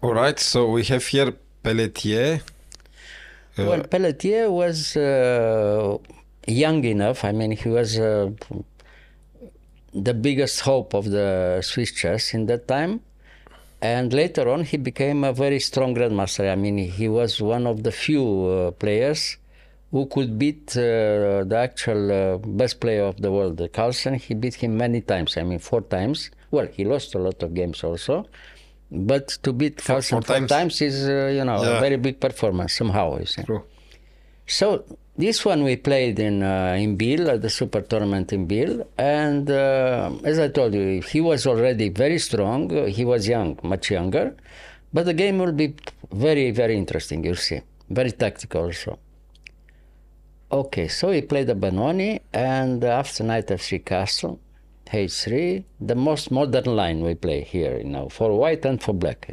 All right, so we have here Pelletier. Well, Pelletier was young enough. I mean, he was the biggest hope of the Swiss chess in that time. And later on, he became a very strong grandmaster. I mean, he was one of the few players who could beat the actual best player of the world, Carlsen. He beat him many times. I mean, 4 times. Well, he lost a lot of games also. But to beat Carlsen 4 times is, a very big performance somehow. You see. True. So this one we played in Biel, at the super tournament in Biel. And as I told you, he was already very strong. He was young, much younger. But the game will be very, very interesting, you'll see. Very tactical also. Okay, so we played the Benoni, and after knight f3 castle, h3, the most modern line we play here, for white and for black.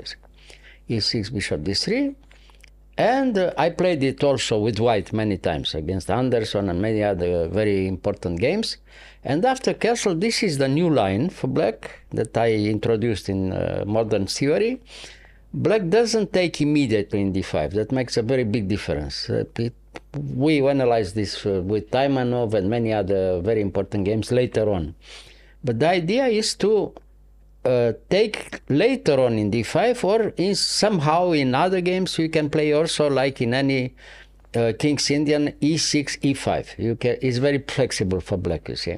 e6, bishop d3. And I played it also with white many times against Anderson and many other very important games. And after castle, this is the new line for black that I introduced in modern theory. Black doesn't take immediately in d5. That makes a very big difference. We analyzed this with Taimanov and many other very important games later on. But the idea is to take later on in d5, or somehow in other games you can play also, like in any King's Indian, e6, e5. It's very flexible for black, you see.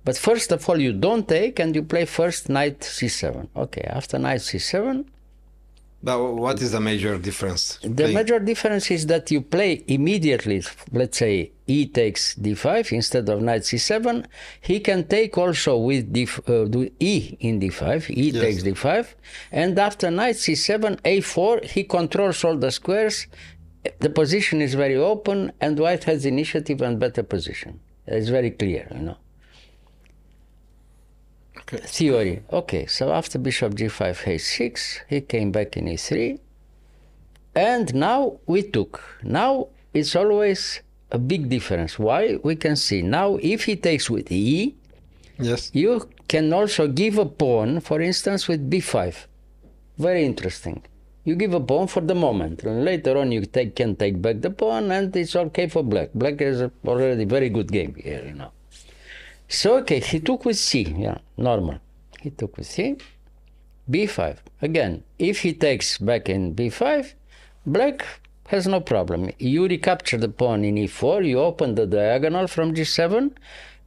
But first of all, you don't take, and you play first knight c7. Okay, after knight c7... But what is the major difference? The major difference is that you play immediately, let's say, e takes d5 instead of knight c7. He can take also with e in d5, e takes d5, and after knight c7, a4, he controls all the squares. The position is very open, and white has initiative and better position. It's very clear, Okay. Theory. Okay, so after bishop g5, h6, he came back in e3, and now we took. Now it's always a big difference. Why? We can see now if he takes with e, you can also give a pawn, for instance, with b5. Very interesting. You give a pawn for the moment, and later on you can take back the pawn, and it's okay for black. Black is already a very good game here, So, okay, he took with c, normal. He took with c, b5. Again, if he takes back in b5, black has no problem. You recapture the pawn in e4, you open the diagonal from g7,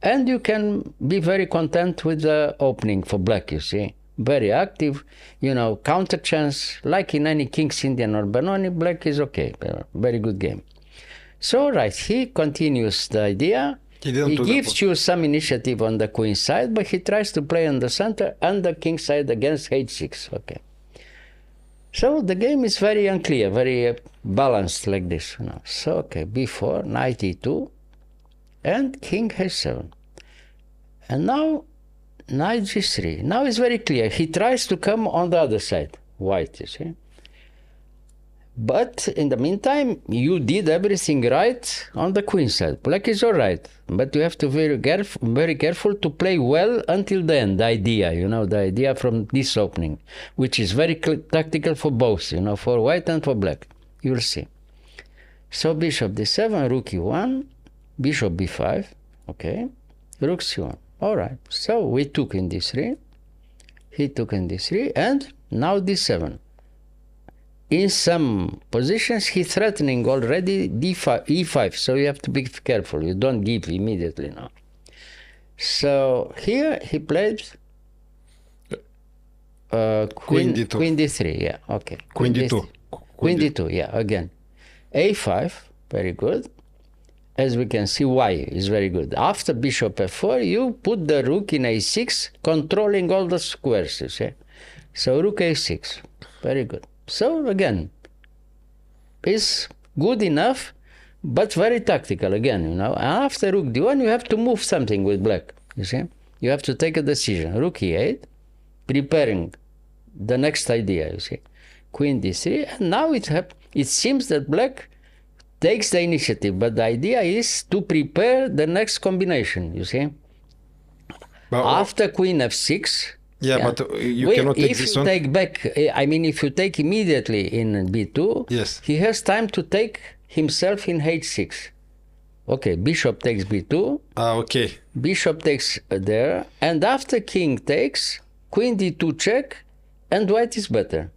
and you can be very content with the opening for black, you see. Very active, counter chance, like in any King's Indian or Benoni, black is okay. Very good game. So, right, he continues the idea. He gives you some initiative on the queen side, but he tries to play on the center and the king side against h6. Okay. So the game is very unclear, very balanced like this. So, okay, b4, knight e2, and king h7. And now, knight g3. Now it's very clear. He tries to come on the other side, white, you see. But in the meantime, you did everything right on the queen side. Black is all right, but you have to be very careful to play well until the end. The idea, the idea from this opening, which is very tactical for both, for white and for black. You'll see. So bishop d7, rook e1, bishop b5, okay, rook c1. All right. So we took in d3, he took in d3, and now d7. In some positions, he's threatening already d5, e5, so you have to be careful. You don't give immediately now. So here he played queen d2. Queen d3, yeah, okay. Queen d2. Queen d2, yeah, again. a5, very good. As we can see, y is very good. After bishop f4, you put the rook in a6, controlling all the squares, you see. So rook a6, very good. So again, it's good enough, but very tactical again, After rook d1, you have to move something with black, you see. You have to take a decision. Rook e8, preparing the next idea, you see. Queen d3, and now it seems that black takes the initiative, but the idea is to prepare the next combination, you see. But after queen f6, Yeah, but you cannot take if this you one. take back, I mean, if you take immediately in b2, Yes. he has time to take himself in h6. Okay, bishop takes b2, Ah, okay. bishop takes there, and after king takes, queen d2 check, and white is better.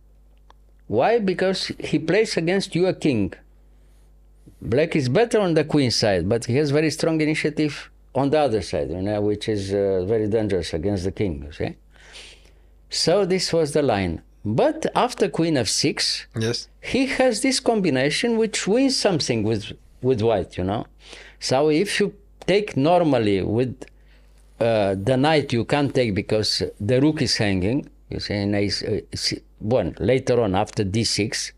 Why? Because he plays against your king. Black is better on the queen side, but he has very strong initiative on the other side, you know, which is very dangerous against the king, you see. So this was the line. But after queen f6, Yes. he has this combination which wins something with white, you know. So if you take normally with the knight, you can't take because the rook is hanging, you see, and later on after d6.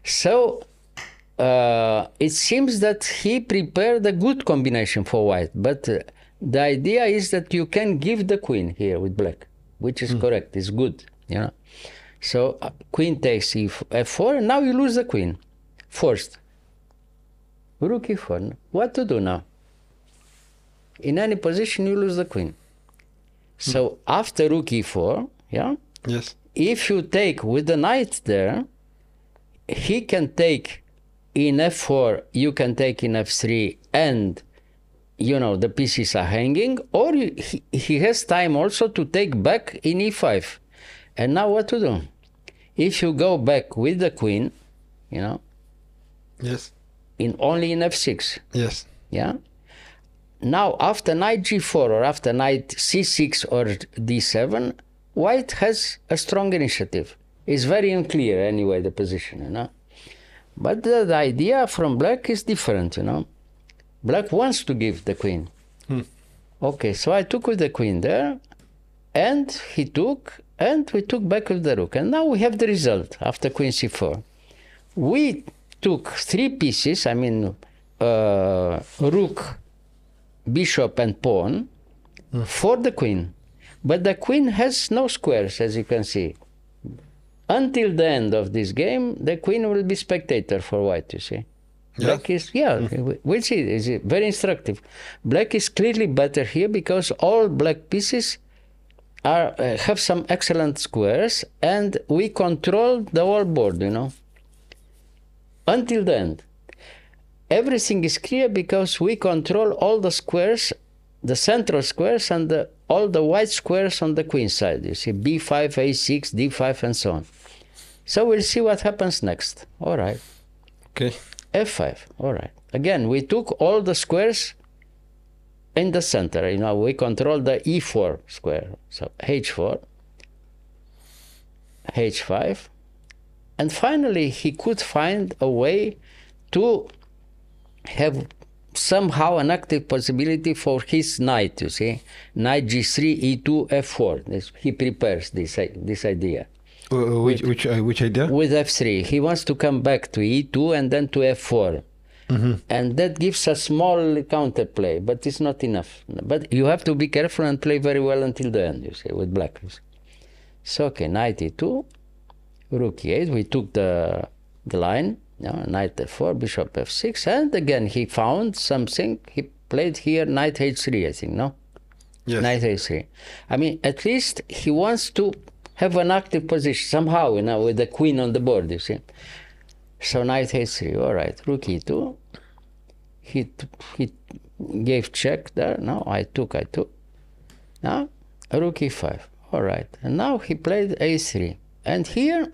So it seems that he prepared a good combination for white, but the idea is that you can give the queen here with black, which is correct, it's good, you know. So queen takes f4, and now you lose the queen. First, rook e4. What to do now? In any position, you lose the queen. So after rook e4, yeah. Yes. If you take with the knight there, he can take in f4, you can take in f3, and you know the pieces are hanging, or he has time also to take back in e5. And now what to do? If you go back with the queen, you know, Yes. only in f6, Yes. yeah. Now after knight g4 or after knight c6 or d7, white has a strong initiative. It's very unclear anyway, the position, you know. But the idea from black is different, you know. Black wants to give the queen. Okay, so I took with the queen there, and he took, and we took back with the rook. And now we have the result after queen c4. We took three pieces, I mean, rook, bishop, and pawn for the queen. But the queen has no squares, as you can see. Until the end of this game, the queen will be spectator for white, you see. Black is, we'll see, it's very instructive. Black is clearly better here because all black pieces are have some excellent squares, and we control the whole board, you know, until the end. Everything is clear because we control all the squares, the central squares, and all the white squares on the queen side. You see, b5, a6, d5, and so on. So we'll see what happens next. All right. Okay. f5. All right. Again, we took all the squares in the center. You know, we control the e4 square. So h4, h5, and finally he could find a way to have somehow an active possibility for his knight, you see. Knight g3, e2, f4. He prepares this idea. Which idea? With f3. He wants to come back to e2 and then to f4. And that gives a small counterplay, but it's not enough. But you have to be careful and play very well until the end, you see, with black. So, okay, knight e2, rook e8. We took the line. Knight f4, bishop f6, and again he found something. He played here knight h3, I think, no? Yes. Knight h3. I mean, at least he wants to have an active position somehow, you know, with the queen on the board, you see. So knight h3, all right, rook e2. He gave check there. No, I took. Now, rook e5, all right. And now he played a3. And here,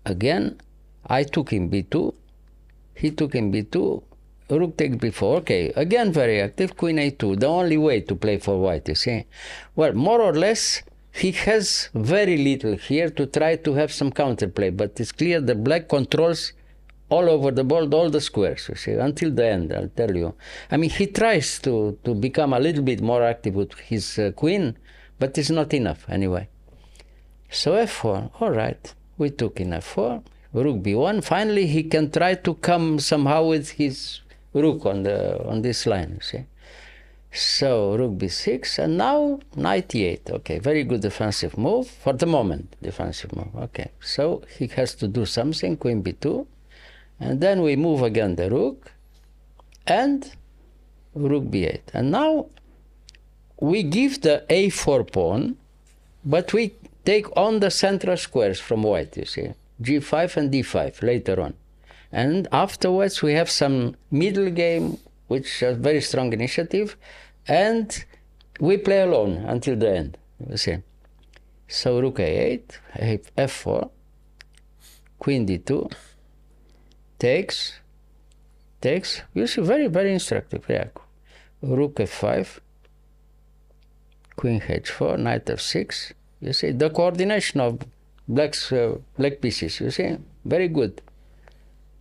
again, I took him b2, he took him b2, rook takes b4. Okay, again very active, queen a2, the only way to play for white, you see. Well, more or less, he has very little here to try to have some counterplay, but it's clear that black controls all over the board, all the squares, you see, until the end, I'll tell you. I mean, he tries to become a little bit more active with his queen, but it's not enough anyway. So f4, all right, we took in f4. Rook b1. Finally, he can try to come somehow with his rook on this line, you see. So rook b6, and now knight e8. Okay, very good defensive move for the moment. Defensive move. Okay, so he has to do something. Queen b2, and then we move again the rook, and rook b8. And now we give the a4 pawn but we take on the central squares from white, you see, g5 and d5 later on. And afterwards we have some middle game, which has very strong initiative, and we play alone until the end, you see. So rook a8, f4, queen d2, takes, you see, very, very instructive, yeah. Rook f5, queen h4, knight f6, you see, the coordination of black pieces, you see, very good.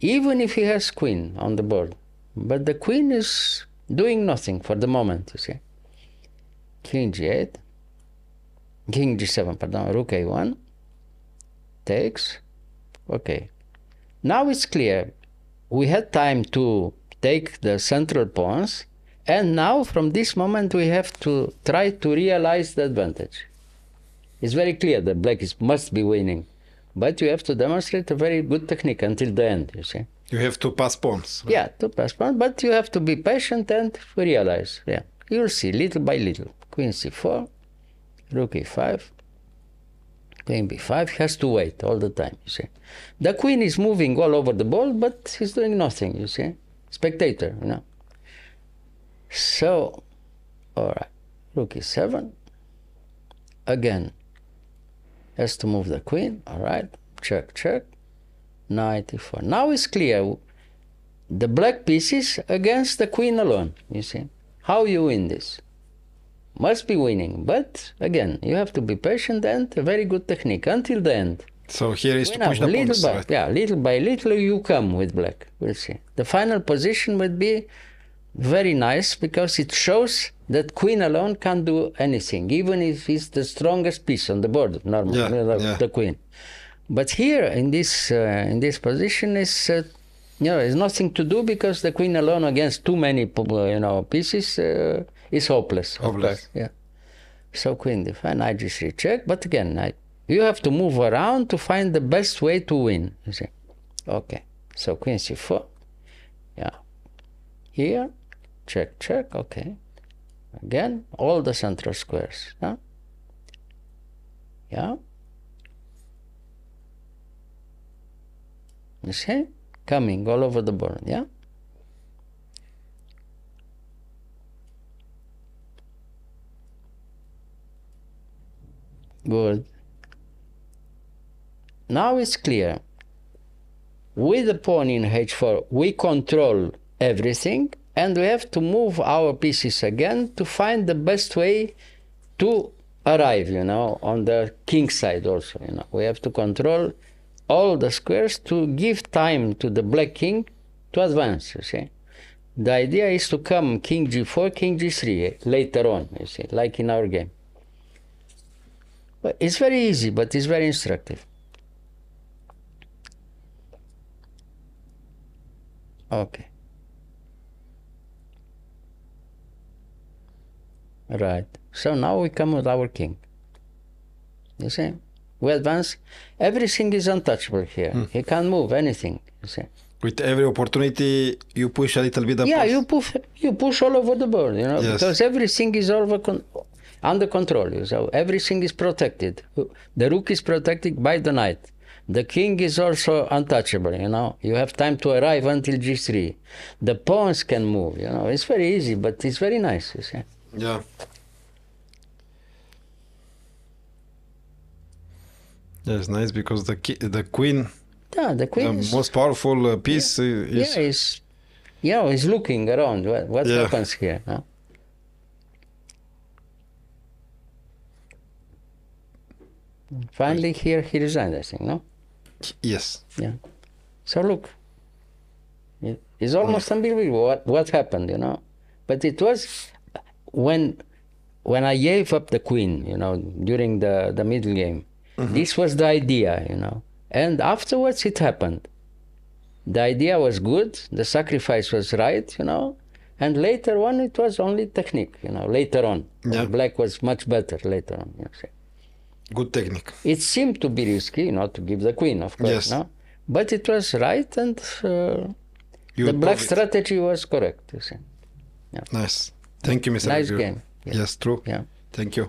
Even if he has queen on the board, but the queen is doing nothing for the moment, you see. King g8, king g7, pardon, rook a1, takes, okay. Now it's clear, we had time to take the central pawns, and now from this moment we have to try to realize the advantage. It's very clear that black must be winning, but you have to demonstrate a very good technique until the end, you see. You have to pass pawns. Right? Yeah, to pass pawns, but you have to be patient and realize, yeah. You'll see, little by little. Queen c4, rook e5, queen b5, has to wait all the time, you see. The queen is moving all over the board, but he's doing nothing, you see. Spectator, you know. So, all right, rook e7, again, has to move the queen, all right, check, check, knight e4. Now it's clear, the black pieces against the queen alone, you see. How you win this? Must be winning, but again, you have to be patient and a very good technique until the end. So here is to push the pawns, right? Yeah, little by little you come with black, we'll see. The final position would be very nice because it shows that queen alone can't do anything, even if it's the strongest piece on the board, normally, the queen. But here, in this position, is is nothing to do because the queen alone against too many pieces is hopeless. Hopeless. Yeah. So queen d5, knight g3 check. But again, you have to move around to find the best way to win. You see. Okay. So queen c4. Yeah. Here, check, check. Okay. Again, all the central squares. Huh? Yeah. You see? Coming all over the board, yeah? Good. Now it's clear. With the pawn in h4, we control everything, and we have to move our pieces again to find the best way to arrive, on the king side also, We have to control all the squares to give time to the black king to advance, you see. The idea is to come king g4, king g3 later on, you see, like in our game. But it's very easy, but it's very instructive. Okay. Right. So now we come with our king. You see? We advance. Everything is untouchable here. He can't move anything, you see. With every opportunity, you push a little bit up. Yeah, you push all over the board, Yes. because everything is under control. So everything is protected. The rook is protected by the knight. The king is also untouchable, You have time to arrive until g3. The pawns can move, It's very easy, but it's very nice, you see. Yeah. Yeah, it's nice because the queen, the queen the most powerful piece, is looking around what happens here. Huh? Finally, here he resigned, I think, no? Yes. Yeah. So look, it's almost unbelievable what happened, But it was when I gave up the queen, during the middle game. This was the idea, And afterwards it happened. The idea was good, the sacrifice was right, And later on it was only technique, later on. Yeah. Black was much better later on, see. Good technique. It seemed to be risky, to give the queen, of course, Yes. no? But it was right, and the black strategy was correct, you see. Yeah. Nice. Thank you, Mr. Nice Gheorghiu. game. Yeah. Yes, true. Yeah. Thank you.